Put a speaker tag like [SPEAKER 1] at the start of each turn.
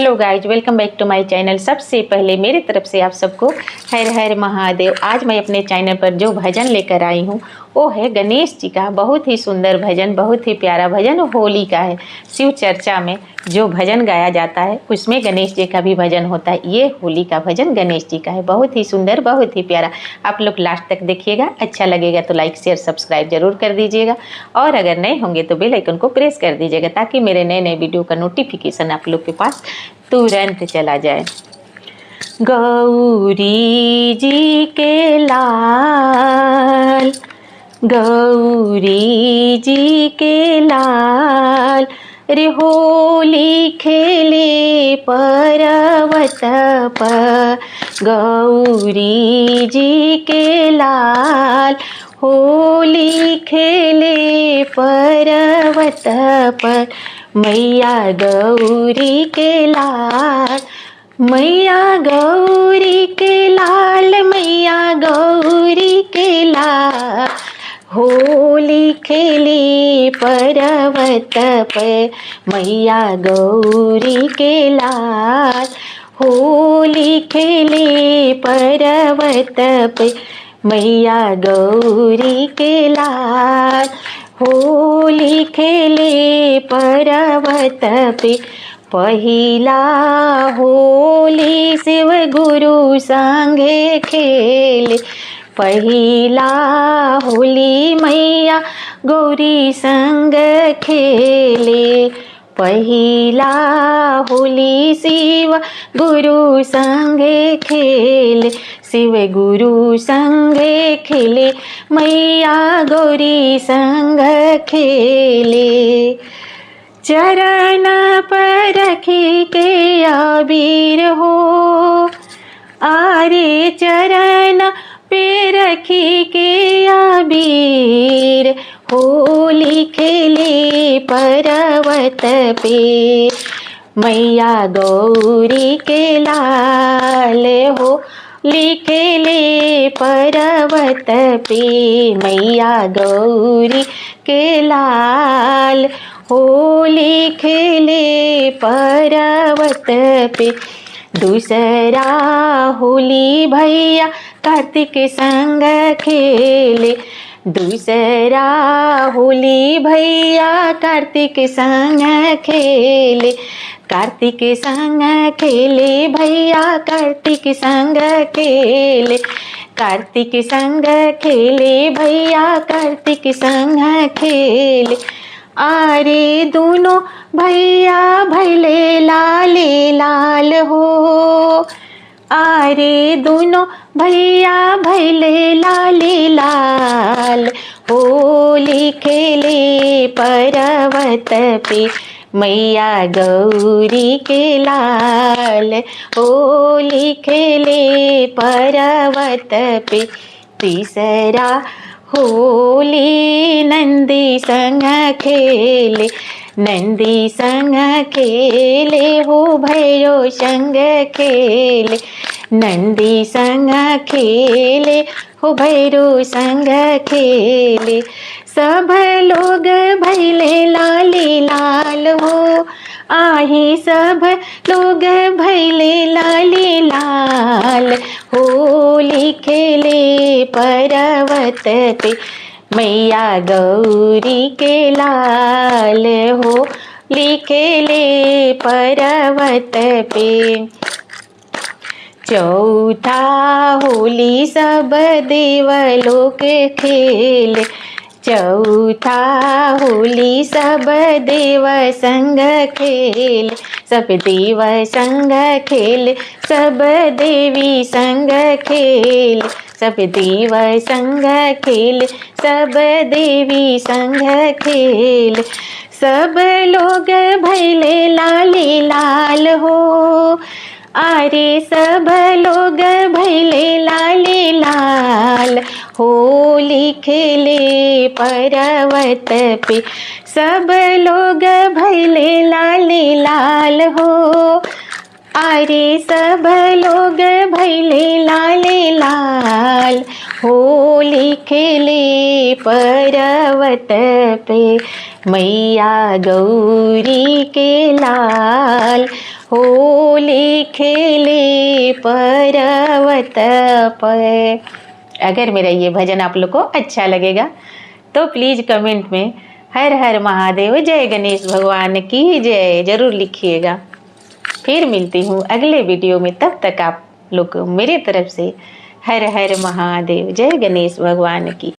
[SPEAKER 1] Hello guys, welcome back to my channel. सबसे पहले मेरी तरफ से आप सबको हर हर महादेव। आज मैं अपने चैनल पर जो भजन लेकर आई हूँ वो है गणेश जी का। बहुत ही सुंदर भजन, बहुत ही प्यारा भजन होली का है। शिव चर्चा में जो भजन गाया जाता है उसमें गणेश जी का भी भजन होता है। ये होली का भजन गणेश जी का है। बहुत ही सुंदर, बहुत ही प्यारा। आप लोग लास्ट तक देखिएगा। अच्छा लगेगा तो लाइक शेयर सब्सक्राइब जरूर कर दीजिएगा, और अगर नए होंगे तो बेल आइकन को प्रेस कर दीजिएगा ताकि मेरे नए नए वीडियो का नोटिफिकेशन आप लोग के पास तुरंत चला जाए। गौरी जी के लाल, गौरी जी के लाल, रे होली खेले पर्वत पर। गौरी जी के लाल, होली खेले पर्वत पर। मैया गौरी के लाल, मैया गौरी के लाल, मैया गौरी के लाल, होली खेली पर्वत पर। मैया गौरी के लाल, होली खेली पर्वत पर। मैया गौरी के लाल, होली खेले पर्वत पे। पहिला होली शिव गुरु संगे खेले, पहिला होली मैया गौरी संग खेले। पहिला होली शिव गुरु संगे खेले, शिव गुरु संगे खेले, मैया गौरी संग खेले। चरण पर रखी के आबीर हो, आरे चरण पे रखी के आबीर, होली खेले पर्वत पे। मैया गौरी के लाल, हो लिखेले पर्वत पे। मैया गौरी के लाल, होली खेले पर्वत पे। दूसरा होली भैया कार्तिक संग खेले, दूसरा होली भैया कार्तिक संग खेले। कार्तिक संग खेले भैया, कार्तिक संग खेले, कार्तिक संग खेले भैया, कार्तिक संग खेले। आरे दोनों भैया भैले लाले लाल हो, आरे दोनों भैया भैले लाले लाल, होली खेले पर्वत पे। मैया गौरी के लाल, होली खेले पर्वत पे। तीसरा होली नंदी संग खेले, नंदी संग खेले हो भैरो संग खेले। नंदी संग खेले हो भैरो संग खेले। सब लोग भैले लाले लाल हो, आही सब लोग भैले लाले लाल, होली खेले पर्वत पे। मैया गौरी के लाल, हो लिखेले पर्वत पे। चौथा होली सब देवलोक खेले, चौथा होली सब देव संग खेले, सब देव संग खेले, सब देवी संग खेले, सब देव संग खेले, सब देवी संग खेले। सब लोग भैले लाले लाल हो, आरे सब लोग भैले लाले लाल, होली खेले पर्वत पे। सब लोग भैले लाले लाल हो, आरे सब लोग भैले लाले लाल, होली खेले पर्वत पे। मैया गौरी के लाल, होली खेले पर्वत पर। अगर मेरा ये भजन आप लोग को अच्छा लगेगा तो प्लीज़ कमेंट में हर हर महादेव, जय गणेश भगवान की जय जरूर लिखिएगा। फिर मिलती हूँ अगले वीडियो में, तब तक आप लोग को मेरे तरफ से हर हर महादेव, जय गणेश भगवान की।